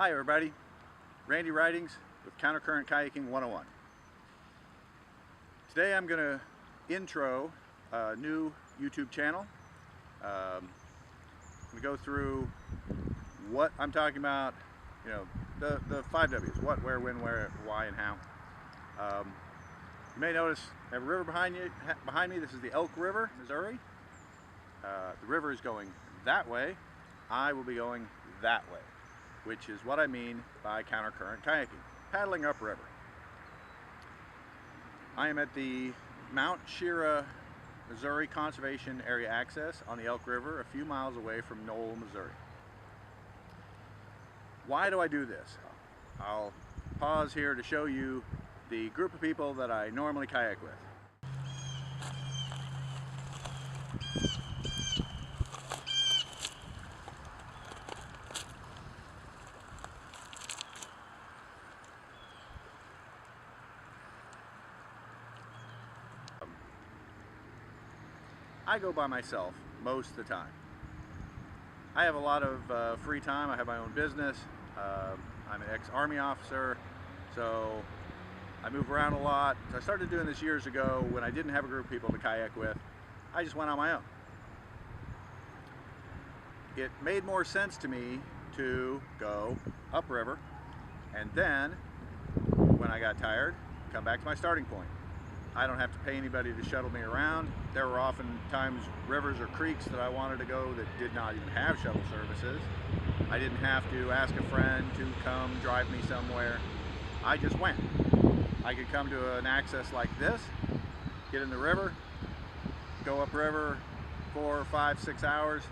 Hi everybody, Randy Ridings with Countercurrent Kayaking 101. Today I'm going to intro a new YouTube channel. I'm going to go through what I'm talking about, the 5 W's, what, where, when, where, why, and how. You may notice I have a river behind me. This is the Elk River, Missouri. The river is going that way. I will be going that way, which is what I mean by countercurrent kayaking, paddling upriver. I am at the Mount Shira, Missouri Conservation Area Access on the Elk River, a few miles away from Knoll, Missouri. Why do I do this? I'll pause here to show you the group of people that I normally kayak with. I go by myself most of the time. I have a lot of free time. I have my own business. I'm an ex-Army officer, so I move around a lot. So I started doing this years ago when I didn't have a group of people to kayak with. I just went on my own. It made more sense to me to go upriver, and then when I got tired, come back to my starting point. I don't have to pay anybody to shuttle me around. There were often times rivers or creeks that I wanted to go that did not even have shuttle services. I didn't have to ask a friend to come drive me somewhere. I just went. I could come to an access like this, get in the river, go upriver 4, 5, 6 hours,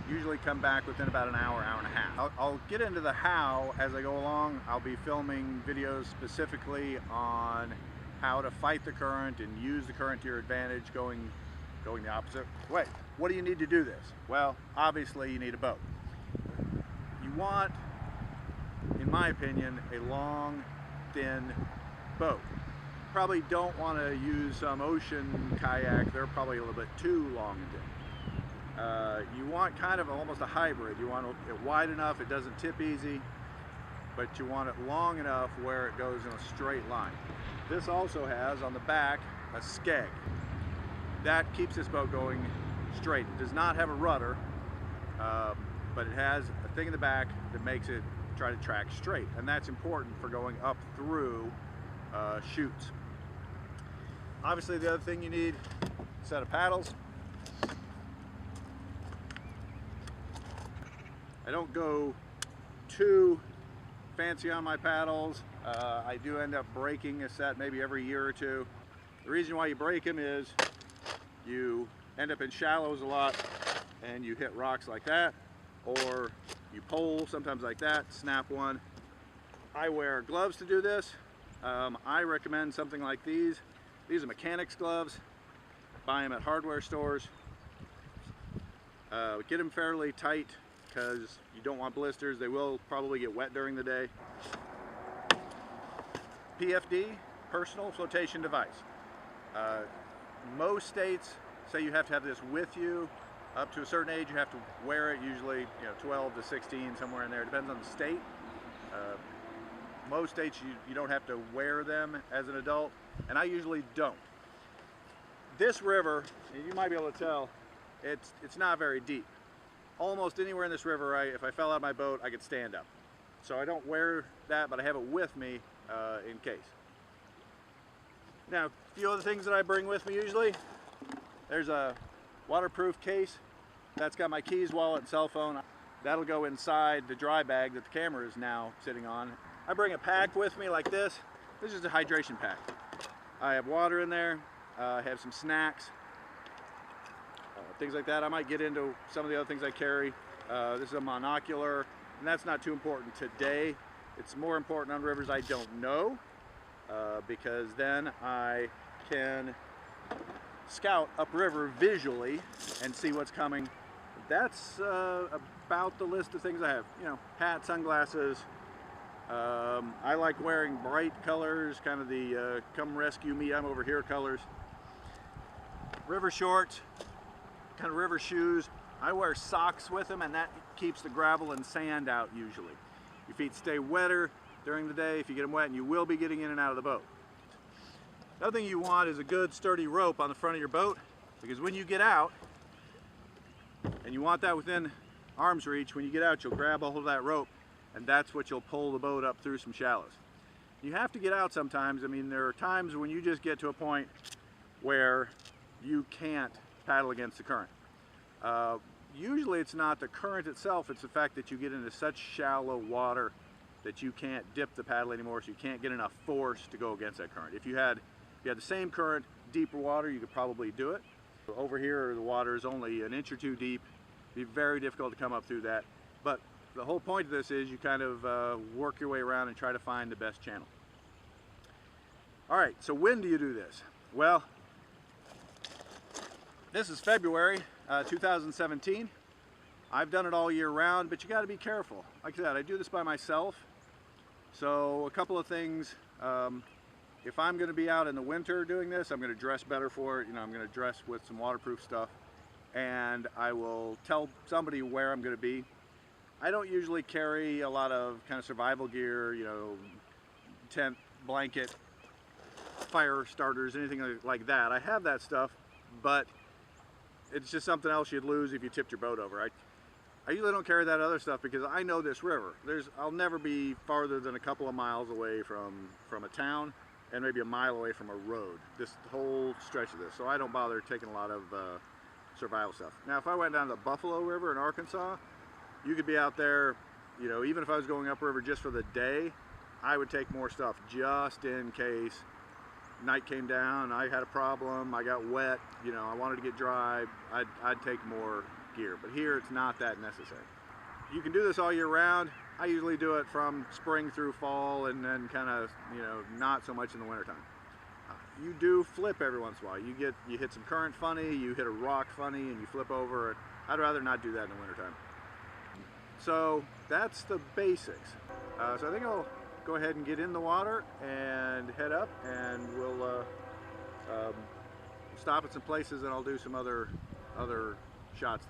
usually come back within about an hour, hour and a half. I'll get into the how as I go along. I'll be filming videos specifically on how to fight the current and use the current to your advantage going the opposite way. What do you need to do this? Well, obviously you need a boat. You want, in my opinion, a long, thin boat. Probably don't want to use some ocean kayak. They're probably a little bit too long and thin. You want kind of almost a hybrid. You want it wide enough it doesn't tip easy, but you want it long enough where it goes in a straight line. This also has on the back a skeg. That keeps this boat going straight. It does not have a rudder, but it has a thing in the back that makes it try to track straight, and that's important for going up through chutes. Obviously the other thing you need, a set of paddles. I don't go too fancy on my paddles. I do end up breaking a set maybe every year or two. The reason why you break them is you end up in shallows a lot and you hit rocks like that, or you pole sometimes like that, snap one. I wear gloves to do this. I recommend something like these. These are mechanics gloves. Buy them at hardware stores. Get them fairly tight because you don't want blisters. They will probably get wet during the day. PFD, personal flotation device. Most states say you have to have this with you. Up to a certain age you have to wear it, usually 12 to 16, somewhere in there. It depends on the state. Most states you don't have to wear them as an adult, and I usually don't. This river, and you might be able to tell, it's not very deep. Almost anywhere in this river, if I fell out of my boat, I could stand up. So I don't wear that, but I have it with me in case. Now, a few other things that I bring with me usually. There's a waterproof case. That's got my keys, wallet, and cell phone. That'll go inside the dry bag that the camera is now sitting on. I bring a pack with me like this. This is a hydration pack. I have water in there. I have some snacks. Things like that. I might get into some of the other things I carry. This is a monocular, and that's not too important today. It's more important on rivers I don't know, because then I can scout upriver visually and see what's coming. That's about the list of things I have. Hat, sunglasses. I like wearing bright colors, kind of the come rescue me, I'm over here colors. River shorts, kind of river shoes. I wear socks with them, and that keeps the gravel and sand out usually. Your feet stay wetter during the day if you get them wet, and you will be getting in and out of the boat. Another thing you want is a good sturdy rope on the front of your boat, because when you get out, and you want that within arm's reach, when you get out you'll grab a hold of that rope, and that's what you'll pull the boat up through some shallows. You have to get out sometimes. I mean, there are times when you just get to a point where you can't paddle against the current. Usually it's not the current itself, it's the fact that you get into such shallow water that you can't dip the paddle anymore, so you can't get enough force to go against that current. If you had the same current, deeper water, you could probably do it. Over here the water is only an inch or two deep. It'd be very difficult to come up through that. But the whole point of this is you kind of work your way around and try to find the best channel. All right, so when do you do this? Well, this is February 2017. I've done it all year round, but you got to be careful. Like I said, I do this by myself. So a couple of things. If I'm going to be out in the winter doing this, I'm going to dress better for it. You know, I'm going to dress with some waterproof stuff, and I will tell somebody where I'm going to be. I don't usually carry a lot of kind of survival gear, you know, tent, blanket, fire starters, anything like that. I have that stuff, but it's just something else you'd lose if you tipped your boat over. I usually don't carry that other stuff because I know this river. I'll never be farther than a couple of miles away from a town, and maybe a mile away from a road, this whole stretch of this. So I don't bother taking a lot of survival stuff. Now, if I went down the Buffalo River in Arkansas, you could be out there, you know, even if I was going upriver just for the day, I would take more stuff just in case night came down, I had a problem, I got wet, you know, I wanted to get dry, I'd take more gear. But here it's not that necessary. You can do this all year round. I usually do it from spring through fall, and then kind of, you know, not so much in the wintertime. You do flip every once in a while. You hit some current funny, you hit a rock funny, and you flip over. I'd rather not do that in the wintertime. So that's the basics. So I think I'll go ahead and get in the water and head up, and we'll stop at some places, and I'll do some other shots.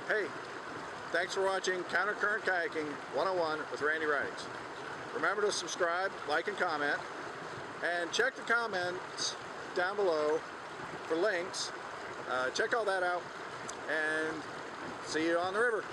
Hey, thanks for watching Countercurrent Kayaking 101 with Randy Ridings. Remember to subscribe, like, and comment, and check the comments down below for links. Check all that out, and see you on the river.